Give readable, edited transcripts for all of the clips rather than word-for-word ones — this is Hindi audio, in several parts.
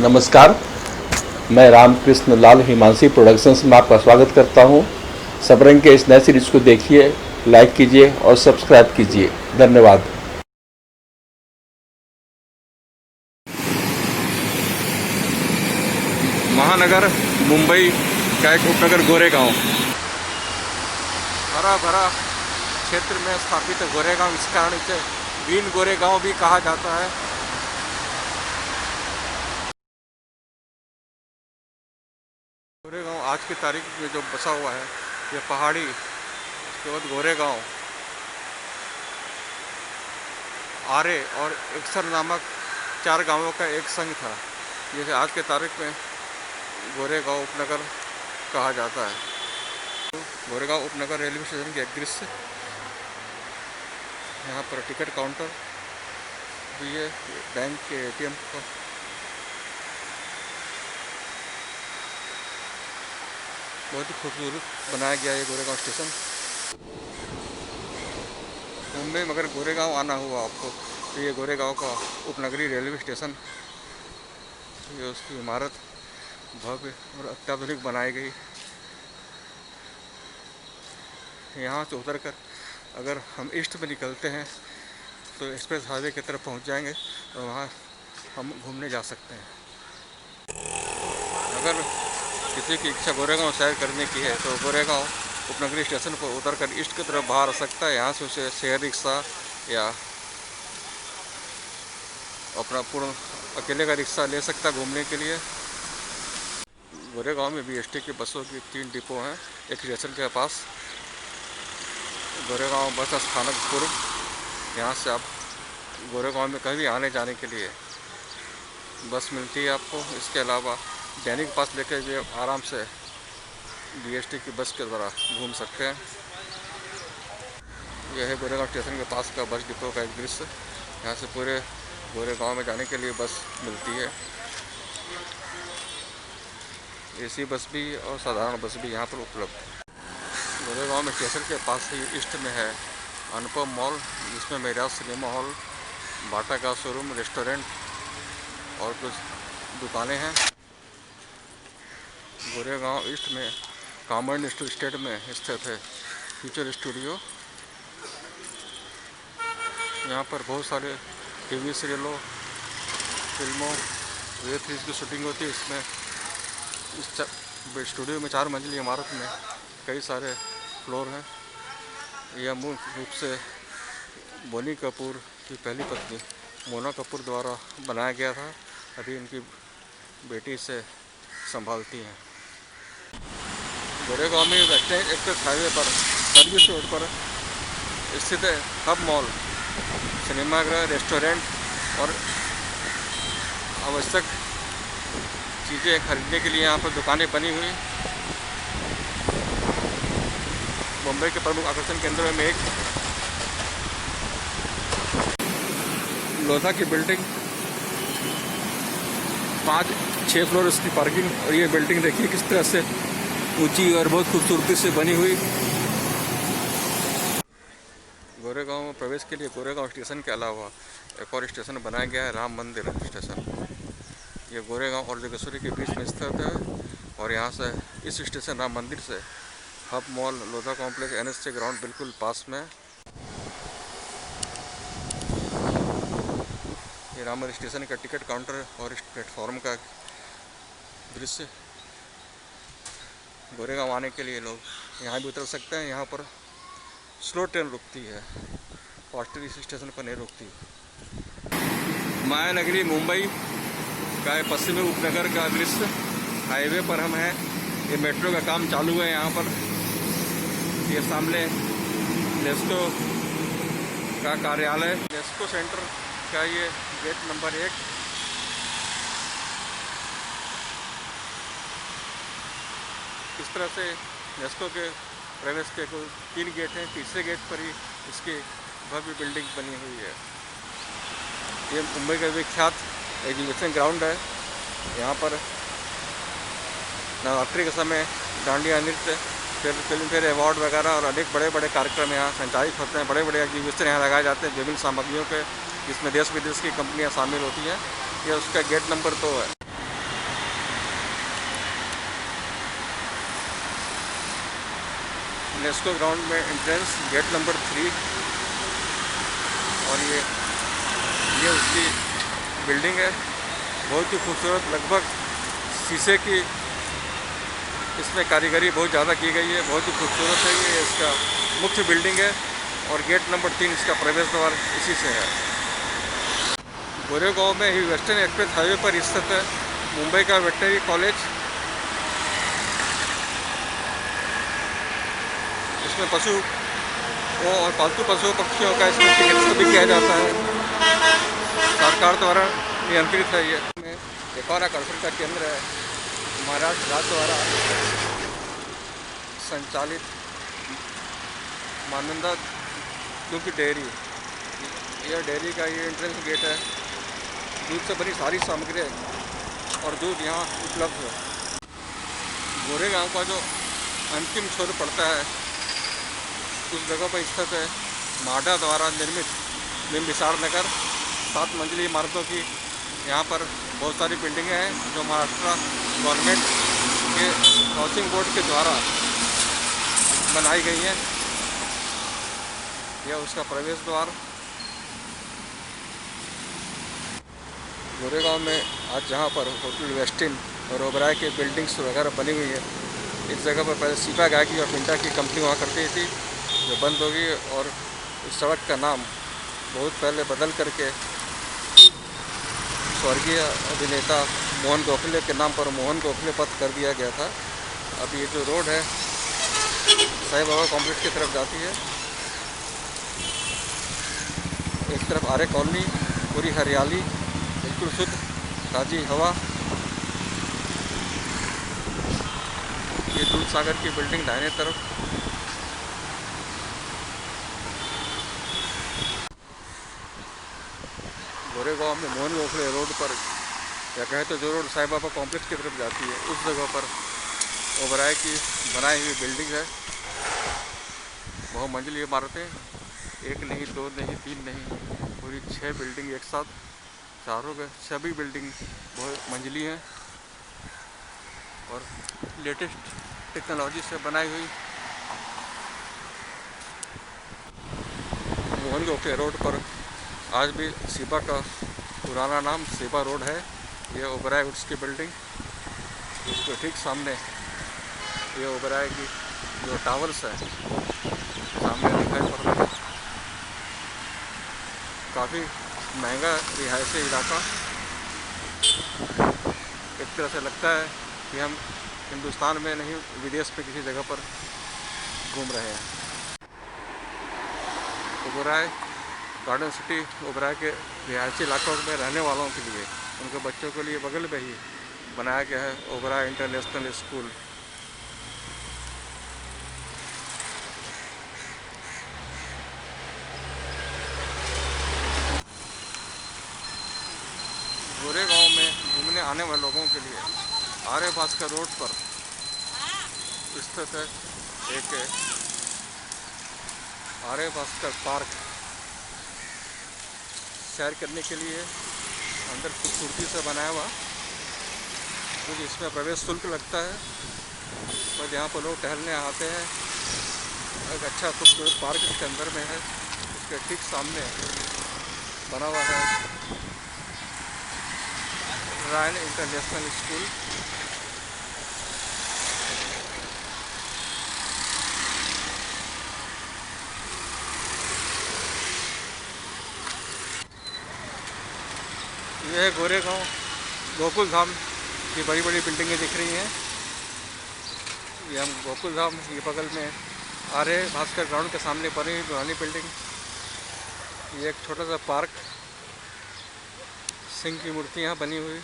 नमस्कार, मैं रामकृष्ण लाल हिमांशी प्रोडक्शंस में आपका स्वागत करता हूं। सबरंग के इस नए सीरीज को देखिए, लाइक कीजिए और सब्सक्राइब कीजिए। धन्यवाद। महानगर मुंबई का एक उपनगर गोरेगांव, हरा भरा क्षेत्र में स्थापित है गोरेगांव। इस कारण इसे ग्रीन गोरेगांव भी कहा जाता है। गोरेगांव आज की तारीख में जो बसा हुआ है, ये पहाड़ी उसके बाद गोरेगांव, आरे और एकसर नामक 4 गांवों का एक संघ था, जिसे आज के तारीख में गोरेगांव उपनगर कहा जाता है। गोरेगांव उपनगर रेलवे स्टेशन के एक दृश्य, यहाँ पर टिकट काउंटर भी है, बैंक के एटीएम का। बहुत ही खूबसूरत बनाया गया है गोरेगांव स्टेशन। मुंबई में अगर गोरेगांव आना हुआ आपको, तो ये गोरेगांव का उपनगरीय रेलवे स्टेशन, ये उसकी इमारत भव्य और अत्याधुनिक बनाई गई। यहाँ से उतरकर अगर हम ईस्ट में निकलते हैं तो एक्सप्रेस हाईवे की तरफ पहुँच जाएंगे और वहाँ हम घूमने जा सकते हैं। अगर किसी की इच्छा गोरेगांव सैर करने की है तो गोरेगांव उपनगरीय स्टेशन पर उतरकर ईस्ट की तरफ बाहर आ सकता है। यहाँ से उसे शेयर रिक्शा या अपना पूर्ण अकेले का रिक्शा ले सकता है घूमने के लिए। गोरेगांव में बीएसटी की बसों की 3 डिपो हैं। एक स्टेशन के पास गोरेगांव बस स्थानक पूर्व, यहाँ से आप गोरेगांव में कहीं भी आने जाने के लिए बस मिलती है आपको। इसके अलावा दैनिक पास लेकर भी आराम से बीएसटी की बस के द्वारा घूम सकते हैं। यह है गोरेगांव स्टेशन के पास का बस डिपो का एक दृश्य। यहाँ से पूरे गोरेगांव में जाने के लिए बस मिलती है। एसी बस भी और साधारण बस भी यहाँ पर उपलब्ध है। गोरेगांव में स्टेशन के पास ही ईस्ट में है अनुपम मॉल, जिसमें मेरा सिनेमा हॉल, बाटा का शोरूम, रेस्टोरेंट और कुछ दुकानें हैं। गोरेगांव ईस्ट में कॉमन स्टेट में स्थित है फ्यूचर स्टूडियो। यहाँ पर बहुत सारे टीवी सीरियलों, फिल्मों, वेब सीरीज की शूटिंग होती है। इसमें इस स्टूडियो में 4 मंजिली इमारत में कई सारे फ्लोर हैं। यह मुख्य रूप से बोनी कपूर की पहली पत्नी मोना कपूर द्वारा बनाया गया था। अभी इनकी बेटी इसे संभालती हैं। गोरेगांव में वेस्टर्न एक्सप्रेस हाईवे पर सर्विस रोड पर स्थित है हब मॉल। सिनेमाघर, रेस्टोरेंट और आवश्यक चीज़ें खरीदने के लिए यहाँ पर दुकानें बनी हुई। मुंबई के प्रमुख आकर्षण केंद्रों में एक लोधा की बिल्डिंग, 5-6 फ्लोर उसकी पार्किंग, और ये बिल्डिंग देखिए किस तरह से ऊंची और बहुत खूबसूरती से बनी हुई। गोरेगांव में प्रवेश के लिए गोरेगांव स्टेशन के अलावा एक और स्टेशन बनाया गया है, राम मंदिर स्टेशन। ये गोरेगांव और जोगेश्वरी के बीच में स्थित है और यहाँ से इस स्टेशन राम मंदिर से hub mall, Lodha complex, NSC ground बिल्कुल पास में। ये राम मंदिर स्टेशन का टिकट काउंटर और इस प्लेटफॉर्म का दृश्य। गोरेगांव आने के लिए लोग यहाँ भी उतर सकते हैं। यहाँ पर स्लो ट्रेन रुकती है, फास्ट ट्रेन इस स्टेशन पर नहीं रुकती। माया नगरी मुंबई का पश्चिमी उपनगर का दृश्य। हाईवे पर हम हैं। ये मेट्रो का काम चालू है यहाँ पर। ये सामने नेस्को का कार्यालय, नेस्को सेंटर का ये गेट नंबर 1। इस तरह से नेस्को के प्रवेश के कुल 3 गेट हैं। तीसरे गेट पर ही इसकी भव्य बिल्डिंग बनी हुई है। ये मुंबई का विख्यात एग्जीबिशन ग्राउंड है। यहाँ पर नवरात्रि के समय डांडिया नृत्य, फिर फिल्म फेयर अवार्ड वगैरह और अनेक बड़े बड़े कार्यक्रम यहाँ संचालित होते हैं। बड़े बड़े एग्जीबिशन यहाँ लगाए जाते हैं विभिन्न सामग्रियों के, जिसमें देश विदेश की कंपनियाँ शामिल होती हैं। ये उसका गेट नंबर 2 है। नेस्को ग्राउंड में एंट्रेंस गेट नंबर 3 और ये उसकी बिल्डिंग है, बहुत ही खूबसूरत, लगभग शीशे की इसमें कारीगरी बहुत ज़्यादा की गई है, बहुत ही खूबसूरत है। ये इसका मुख्य बिल्डिंग है और गेट नंबर 3 इसका प्रवेश द्वार इसी से है। गोरेगांव में ही वेस्टर्न एक्सप्रेस हाईवे पर स्थित है मुंबई का वेटनरी कॉलेज। इसमें पशु और पालतू पशु पक्षियों का इसमें चिकित्सा भी किया जाता है, सरकार द्वारा नियंत्रित है। ये एक और आकर्षण का केंद्र है, महाराष्ट्र राज्य द्वारा संचालित मानंदा दूध डेयरी। यह डेयरी का ये एंट्रेंस गेट है, दूध से बनी सारी सामग्री और दूध यहाँ उपलब्ध है। गोरेगांव का जो अंतिम छोर पड़ता है उस जगह पर स्थित है माडा द्वारा निर्मित बिंबिसार नगर। 7 मंजिली इमारतों की यहाँ पर बहुत सारी बिल्डिंगें हैं जो महाराष्ट्र गवर्नमेंट के हाउसिंग बोर्ड के द्वारा बनाई गई हैं। यह उसका प्रवेश द्वार। गोरेगांव में आज जहाँ पर होटल वेस्टिन और ओबराय की बिल्डिंग्स वगैरह बनी हुई है, इस जगह पर पहले सीपा गाय की और पिंटा की कंपनी हुआ करती थी जो बंद हो गई और इस सड़क का नाम बहुत पहले बदल करके स्वर्गीय अभिनेता मोहन गोखले के नाम पर मोहन गोखले पथ कर दिया गया था। अब ये जो रोड है साईं बाबा कॉम्प्लेक्स की तरफ जाती है। एक तरफ आर्य कॉलोनी, पूरी हरियाली, बिल्कुल शुद्ध ताज़ी हवा। ये दूध सागर की बिल्डिंग दाहिने तरफ। गोरेगांव में मोहन गोखले रोड पर या कहे तो जो रोड साईं बाबा कॉम्प्लेक्स की तरफ जाती है उस जगह पर ओबराय की बनाई हुई बिल्डिंग है। बहुमंजिली इमारतें, 1 नहीं, 2 नहीं, 3 नहीं, पूरी 6 बिल्डिंग एक साथ, चारों के सभी बिल्डिंग बहुत मंजिली हैं और लेटेस्ट टेक्नोलॉजी से बनाई हुई। मोहन गोखले रोड पर आज भी सीबा का पुराना नाम सीबा रोड है। ये ओबराय वुड्स की बिल्डिंग, उसके ठीक सामने ये ओबराय की जो टावर्स है सामने दिखाई पड़ रहा है। काफ़ी महंगा रिहायशी इलाका। एक तरह से लगता है कि हम हिंदुस्तान में नहीं विदेश पे किसी जगह पर घूम रहे हैं। ओबराय गार्डन सिटी ओबराय के रिहायशी इलाकों में रहने वालों के लिए, उनके बच्चों के लिए बगल में ही बनाया गया है ओबराय इंटरनेशनल स्कूल। गोरेगांव में घूमने आने वाले लोगों के लिए आर्य भास्कर रोड पर स्थित है एक आर्य भास्कर पार्क। सैर करने के लिए अंदर खूबसूरती से बनाया हुआ, क्योंकि इसमें प्रवेश शुल्क लगता है, पर यहाँ पर लोग टहलने आते हैं। एक अच्छा खूबसूरत पार्क इसके अंदर में है। इसके ठीक सामने बना हुआ है रायन इंटरनेशनल स्कूल। यह गोरेगांव गोकुल धाम की बड़ी बड़ी बिल्डिंगें दिख रही हैं। ये हम गोकुल धाम ये बगल में आर्य भास्कर ग्राउंड के सामने बनी हुई पुरानी बिल्डिंग। ये एक छोटा सा पार्क, सिंह की मूर्ति यहाँ बनी हुई।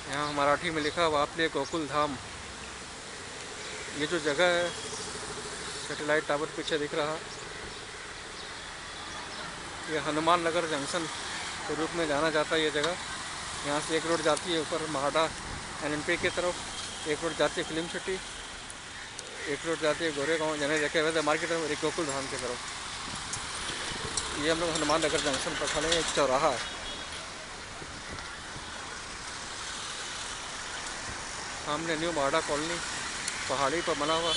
यहाँ मराठी में लिखा हुआ आपने गोकुल धाम। ये जो जगह है सैटेलाइट टावर पीछे दिख रहा, ये हनुमान नगर जंक्शन के रूप में जाना जाता है। ये जगह यहाँ से एक रोड जाती है ऊपर महाडा NMP की तरफ, एक रोड जाती है फिल्म सिटी, एक रोड जाती है गोरेगांव जने देखे हुए मार्केट और एक गोकुल धाम की तरफ। ये हम लोग हनुमान नगर जंक्शन पर खड़े हैं, एक चौराहा है। सामने न्यू महाडा कॉलोनी पहाड़ी पर बना हुआ।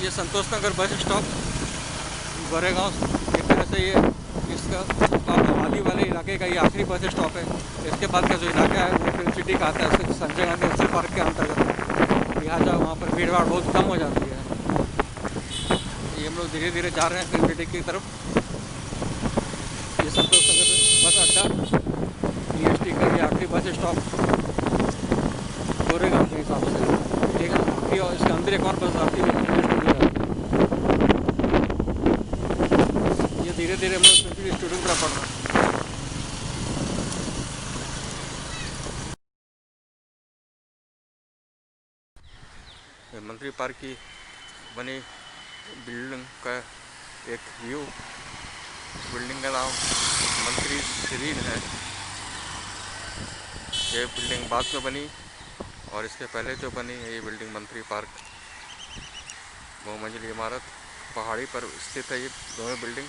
ये संतोष नगर बस स्टॉप गोरेगांव एक तरह से ये इसका आबादी वाले इलाके का ये आखिरी बस स्टॉप है। इसके बाद का जो इलाका है वो फिल्म सिटी का आता है, संजय गांधी नेशनल पार्क के अंतर्गत। यहाँ जाओ वहाँ पर भीड़ भाड़ बहुत कम हो जाती है। ये हम लोग धीरे धीरे जा रहे हैं फिल्म सिटी की तरफ। ये संतोष नगर बस अड्डा BST का ये आखिरी बस स्टॉप गोरेगांव के हिसाब से, ठीक है। और इसके अंदर एक और बस आती है, ये धीरे धीरे हम लोग स्टूडियो की तरफ बढ़ रहे हैं। मंत्री पार्क की बनी बिल्डिंग का एक व्यू। बिल्डिंग का नाम मंत्री ग्रीन है। ये बिल्डिंग बाद में बनी और इसके पहले जो बनी है ये बिल्डिंग मंत्री पार्क, बहुमंजिली इमारत पहाड़ी पर स्थित है। ये दोनों बिल्डिंग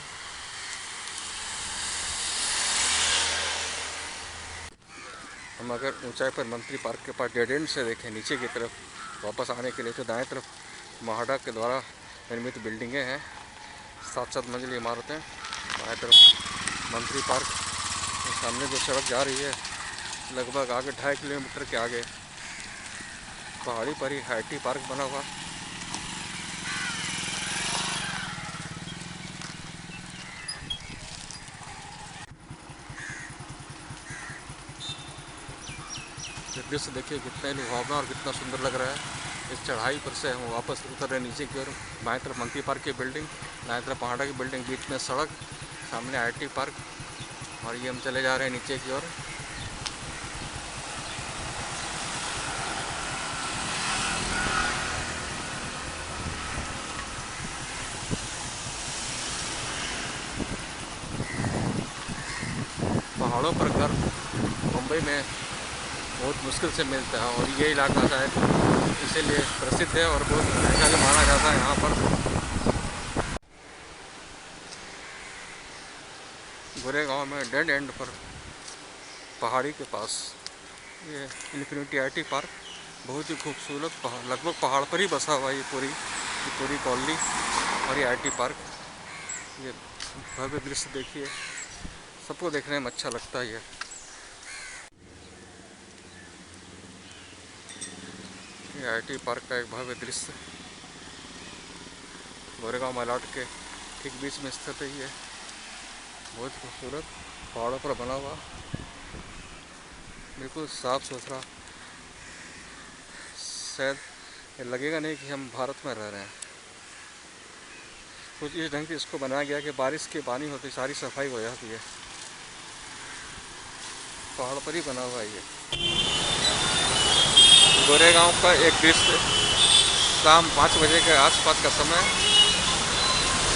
हम अगर ऊंचाई पर मंत्री पार्क के पास डेड एंड से देखें नीचे की तरफ वापस आने के लिए, तो दाएं तरफ महाडा के द्वारा निर्मित बिल्डिंगें हैं, 7-7 मंजिली इमारतें। बाएं तरफ मंत्री पार्क, सामने जो सड़क जा रही है लगभग आगे 2.5 किलोमीटर के आगे पहाड़ी पर ही IT पार्क बना हुआ। दृश्य देखिए कितना लुभावना और कितना सुंदर लग रहा है। इस चढ़ाई पर से हम वापस उतर रहे नीचे की ओर। बाएं तरफ मंत्री पार्क की बिल्डिंग, दाएं तरफ पहाड़ा की बिल्डिंग, बीच में सड़क, सामने IT पार्क, और ये हम चले जा रहे हैं नीचे की ओर। पहाड़ों पर घर मुंबई में बहुत मुश्किल से मिलता है और ये इलाका शायद इसीलिए प्रसिद्ध है और बहुत महंगा भी माना जाता है यहाँ पर। गोरेगांव में डेड एंड पर पहाड़ी के पास ये इन्फिनिटी IT पार्क, बहुत ही खूबसूरत, लगभग पहाड़ पर ही बसा हुआ ये पूरी कॉलोनी और ये IT पार्क। ये भव्य दृश्य देखिए, सबको देखने में अच्छा लगता है। ये IT पार्क का एक भव्य दृश्य गोरेगांव मालाड के ठीक बीच में स्थित है। ये बहुत खूबसूरत पहाड़ों पर बना हुआ, बिल्कुल साफ सुथरा। शायद लगेगा नहीं कि हम भारत में रह रहे हैं। कुछ इस ढंग से इसको बनाया गया कि बारिश के पानी होती सारी सफाई हो जाती है। पहाड़ पर ही बना हुआ है ये। गोरेगांव का एक दृश्य शाम 5 बजे के आसपास का समय,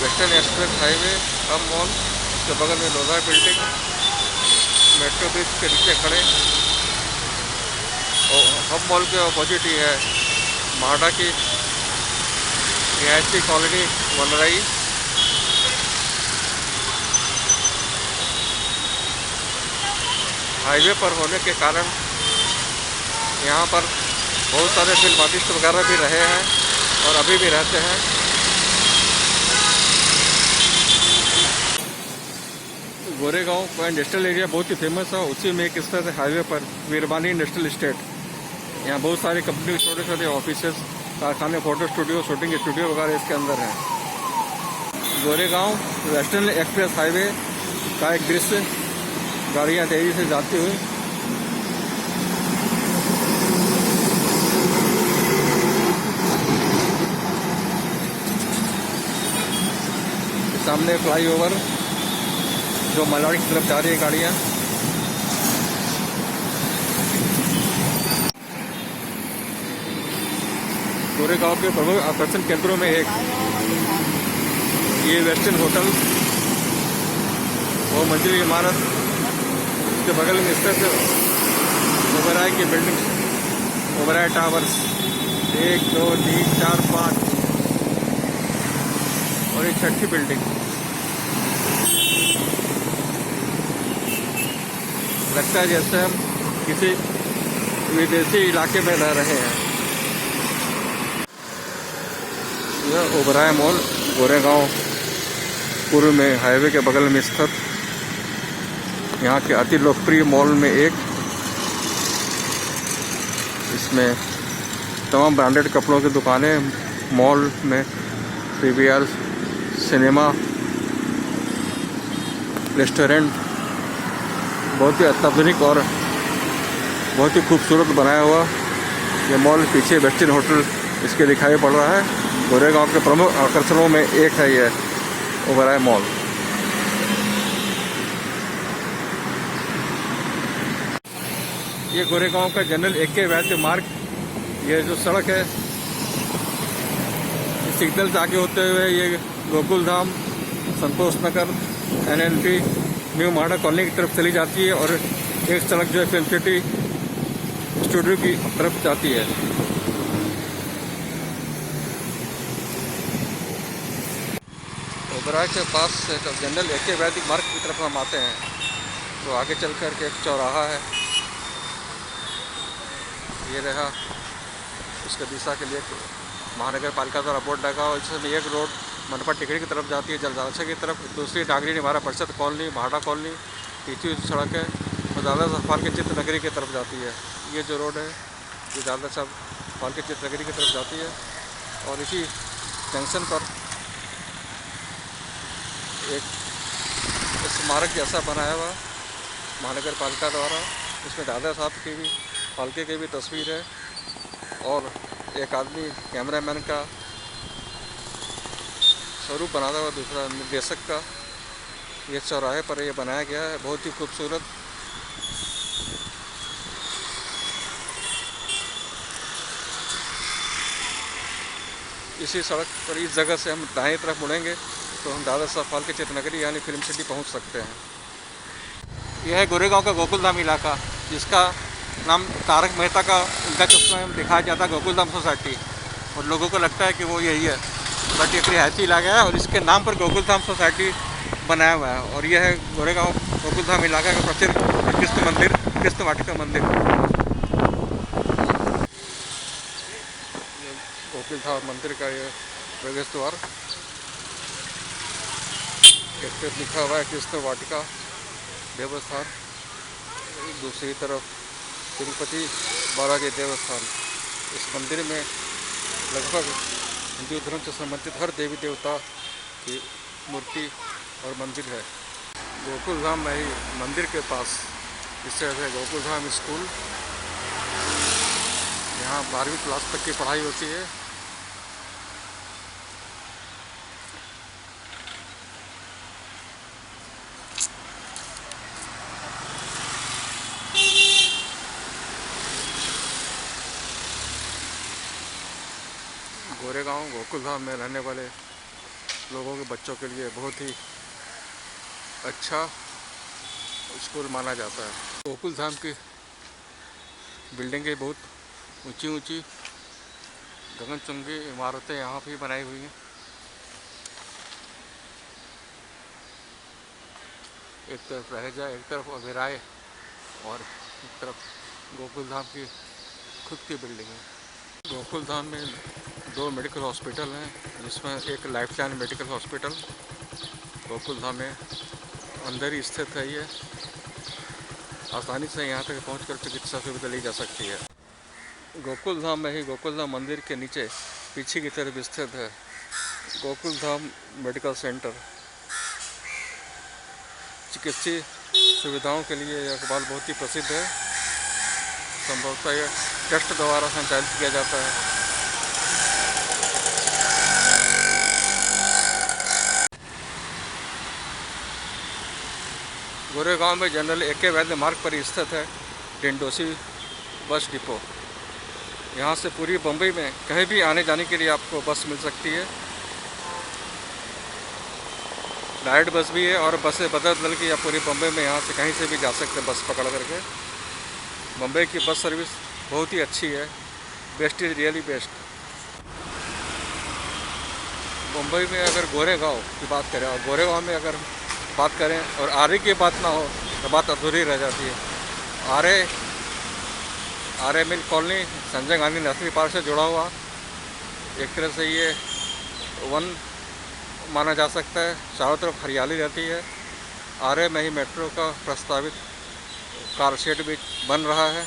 वेस्टर्न एक्सप्रेस हाईवे, हम मॉल, उसके बगल में लोधा बिल्डिंग, मेट्रो ब्रिज के नीचे खड़े, और हम मॉल के अपोजिट ही है महाडा की रिहायशी कॉलोनी बन रही। हाईवे पर होने के कारण यहाँ पर बहुत सारे फिल्म आर्टिस्ट वगैरह भी रहे हैं और अभी भी रहते हैं। गोरेगांव का इंडस्ट्रियल एरिया बहुत ही फेमस है। उसी में एक स्थित हाईवे पर वीरवानी इंडस्ट्रियल इस्टेट, यहाँ बहुत सारी कंपनी, छोटे छोटे ऑफिसेस, कारखाने, फोटो स्टूडियो, शूटिंग स्टूडियो वगैरह इसके अंदर हैं। गोरेगांव वेस्टर्न एक्सप्रेस हाईवे का एक दृश्य, गाड़ियाँ तेज़ी से जाती हुई। सामने फ्लाईओवर जो मलाड की तरफ जा रही है गाड़ियाँ। गोरेगांव के प्रमुख आकर्षण केंद्रों में एक ये वेस्टर्न होटल, वो मंजिली इमारत के बगल में स्थित ओबराय की बिल्डिंग, ओबराय टावर्स 1, 2, 3, 4, 5 और एक 6ठी बिल्डिंग लगता है जैसे हम किसी विदेशी इलाके में रह रहे हैं। यह ओबराय मॉल गोरेगांव पूर्व में हाईवे के बगल में स्थित यहाँ के अति लोकप्रिय मॉल में एक। इसमें तमाम ब्रांडेड कपड़ों की दुकानें, मॉल में पीवीआर, सिनेमा, रेस्टोरेंट, बहुत ही अत्याधुनिक और बहुत ही खूबसूरत बनाया हुआ ये मॉल। पीछे वेस्टर्न होटल इसके दिखाई पड़ रहा है। गोरेगांव के प्रमुख आकर्षणों में एक है ये ओबराय मॉल। ये गोरेगांव का जनरल AK वैद्य मार्ग, ये जो सड़क है सिग्नल से आगे होते हुए ये गोकुल धाम, संतोष नगर, NLT, न्यू माडा कॉलोनी की तरफ चली जाती है और एक सड़क जो है फिल्म सिटी स्टूडियो की तरफ जाती है। ओबराय के पास से जब जनरल AK वैदिक मार्ग की तरफ हम आते हैं तो आगे चल कर के एक चौराहा है, ये रहा। उसके दिशा के लिए महानगर पालिका द्वारा बोर्ड लगा और इसमें एक रोड मनपा टिकरी की तरफ जाती है, जलदालसा की तरफ। दूसरी डागरी निवारा परिषद कॉलोनी, भाड़ा कॉलोनी, तीसरी सड़क है और दादा साहब के चित्र नगरी की तरफ जाती है। ये जो रोड है ये दादा साहब के चित्र नगरी की तरफ जाती है और इसी जंक्शन पर एक स्मारक जैसा बनाया हुआ महानगर पालिका द्वारा। इसमें दादा साहब की भी, फाल्के की भी तस्वीर है और एक आदमी कैमरामैन का स्वरूप बनाता हुआ, दूसरा निर्देशक का। ये चौराहे पर ये बनाया गया है, बहुत ही खूबसूरत। इसी सड़क पर इस जगह से हम दाएं तरफ मुड़ेंगे तो हम दादा साहब फाल्के चित्र नगरी यानी फिल्म सिटी पहुंच सकते हैं। यह है गोरेगांव का गोकुलधाम इलाका, जिसका नाम तारक मेहता का उल्टा चश्मा में दिखाया जाता है गोकुलधाम सोसाइटी, और लोगों को लगता है कि वो यही है, बट एक रिहायती इलाका है और इसके नाम पर गोकुलधाम सोसाइटी बनाया हुआ है। और यह है गोरेगांव गोकुलधाम इलाका का प्रसिद्ध कृष्ण मंदिर, कृष्ण वाटिका मंदिर। गोकुलधाम मंदिर का ये प्रवेश द्वार, इस पर लिखा हुआ है कृष्ण वाटिका देवस्थान। दूसरी तरफ तिरुपति बालाजी देवस्थान। इस मंदिर में लगभग हिंदू धर्म से संबंधित हर देवी देवता की मूर्ति और मंदिर है। गोकुलधाम में ही मंदिर के पास इससे है गोकुलधाम स्कूल। यहाँ 12वीं क्लास तक की पढ़ाई होती है। गोरेगांव गोकुलधाम में रहने वाले लोगों के बच्चों के लिए बहुत ही अच्छा स्कूल माना जाता है। गोकुलधाम की बिल्डिंगें बहुत ऊंची ऊंची गगनचुंबी इमारतें यहाँ भी बनाई हुई हैं। एक तरफ रहजा, एक तरफ अभिराय और एक तरफ गोकुलधाम की खुद की बिल्डिंग है। गोकुलधाम में 2 मेडिकल हॉस्पिटल हैं, जिसमें एक लाइफलाइन मेडिकल हॉस्पिटल गोकुलधाम में अंदर ही स्थित है। ये आसानी से यहाँ तक पहुँचकर चिकित्सा सुविधा ली जा सकती है। गोकुलधाम में ही गोकुलधाम मंदिर के नीचे पीछे की तरफ स्थित है गोकुलधाम मेडिकल सेंटर। चिकित्सीय सुविधाओं के लिए यह अस्पताल बहुत ही प्रसिद्ध है। संभवतः यह ट्रस्ट द्वारा संचालित किया जाता है। गोरेगांव में जनरल AK वैद्य मार्ग पर स्थित है डिंडोसी बस डिपो। यहाँ से पूरी बम्बई में कहीं भी आने जाने के लिए आपको बस मिल सकती है। डायरेक्ट बस भी है और बसें बदल बदल के आप पूरी बम्बई में यहाँ से कहीं से भी जा सकते हैं बस पकड़ करके। बम्बई की बस सर्विस बहुत ही अच्छी है, best is really best. Mumbai में अगर गोरेगांव की बात करें और गोरेगांव में अगर बात करें और आरे की बात ना हो तो बात अधूरी रह जाती है। Aarey milk colony Sanjay Gandhi national park से जुड़ा हुआ एक तरह से ये वन माना जा सकता है। चारों तरफ हरियाली रहती है। आर्य में ही मेट्रो का प्रस्तावित कार शेड भी बन रहा है।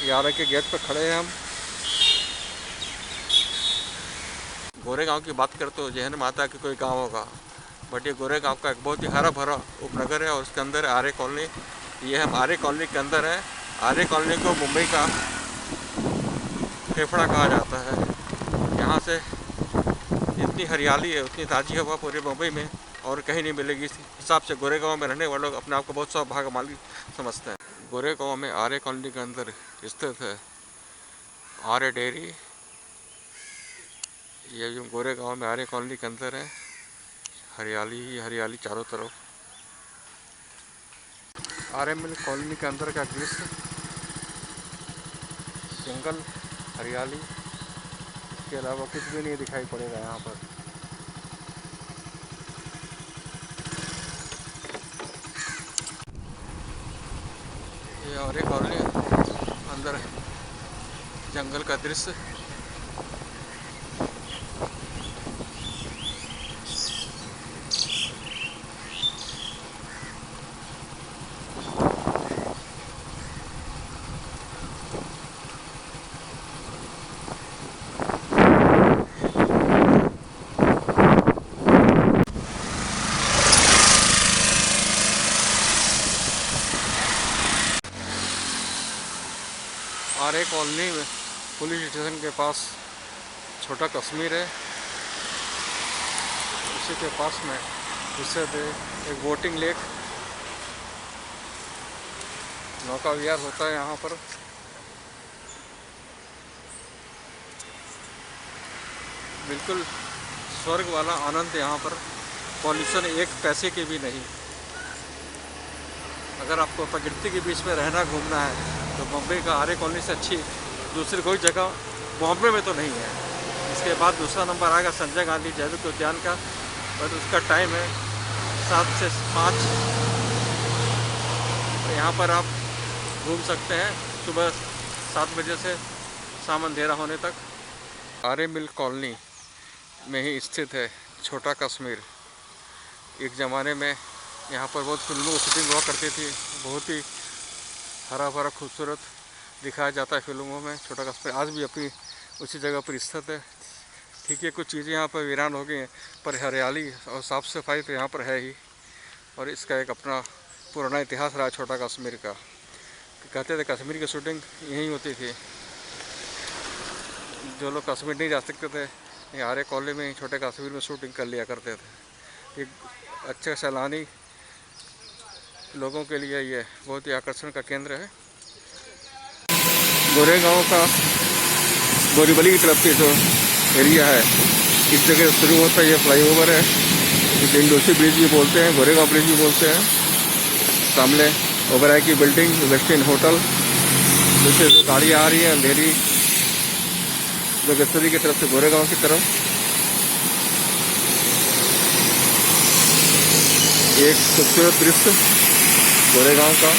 ये आर्य के गेट पर खड़े हैं हम। गोरेगांव की बात करते हो जहन में आता है कि कोई गांव होगा, बट ये गोरेगांव का एक बहुत ही हरा भरा उपनगर है और उसके अंदर आर्य कॉलोनी। ये हम आर्य कॉलोनी के अंदर है। आर्य कॉलोनी को मुंबई का फेफड़ा कहा जाता है। यहाँ से इतनी हरियाली है, उतनी ताज़ी हवा पूरे मुंबई में और कहीं नहीं मिलेगी। इस हिसाब से गोरेगांव में रहने वाले लोग अपने आप को बहुत सौभाग्यशाली समझते हैं। गोरेगांव में आर्य कॉलोनी के अंदर स्थित है आर्य डेयरी। ये जो गोरेगांव में आर्य कॉलोनी के अंदर है, हरियाली ही हरियाली चारों तरफ। आर्य मिल कॉलोनी के अंदर का दृश्य, जंगल, हरियाली, इसके अलावा कुछ भी नहीं दिखाई पड़ेगा यहाँ पर। ये आर्य कॉलोनी अंदर जंगल का दृश्य। आर्य कॉलोनी में पुलिस स्टेशन के पास छोटा कश्मीर है। उसी के पास में स्थित है एक बोटिंग लेक। नौका विहार होता है यहाँ पर। बिल्कुल स्वर्ग वाला आनंद यहाँ पर। पॉल्यूशन एक पैसे की भी नहीं। अगर आपको प्रकृति के बीच में रहना घूमना है तो मुंबई का आर्य कॉलोनी से अच्छी दूसरी कोई जगह बॉम्बे में तो नहीं है। इसके बाद दूसरा नंबर आएगा संजय गांधी जैविक उद्यान का, बट उसका टाइम है 7 से 5। तो यहाँ पर आप घूम सकते हैं सुबह 7 बजे से शाम अंधेरा होने तक। आर्य मिल कॉलोनी में ही स्थित है छोटा कश्मीर। एक ज़माने में यहाँ पर बहुत फिल्मों की शूटिंग हुआ करती थी। बहुत ही हरा भरा खूबसूरत दिखाया जाता है फिल्मों में। छोटा कश्मीर आज भी अपनी उसी जगह पर स्थित है। ठीक है, कुछ चीज़ें यहाँ पर वीरान हो गई हैं, पर हरियाली और साफ़ सफाई तो यहाँ पर है ही। और इसका एक अपना पुराना इतिहास रहा छोटा कश्मीर का। कहते थे कश्मीर की शूटिंग यहीं होती थी। जो लोग कश्मीर नहीं जा सकते थे, ये आर्य कॉलोनी में छोटे कश्मीर में शूटिंग कर लिया करते थे। एक अच्छे सैलानी लोगों के लिए ये बहुत ही आकर्षण का केंद्र है। गोरेगांव का बोरीवली की तरफ से जो एरिया है, इस जगह शुरू होता है ये फ्लाईओवर है, जिसे इंडोसी ब्रिज भी बोलते हैं, गोरेगांव ब्रिज भी बोलते हैं। सामने ओबराय की बिल्डिंग, वेस्ट इंड होटल, जिससे जो गाड़ियाँ आ रही हैं अंधेरी जगतपुरी की तरफ से गोरेगांव की तरफ। एक खूबसूरत दृश्य गोरेगांव का।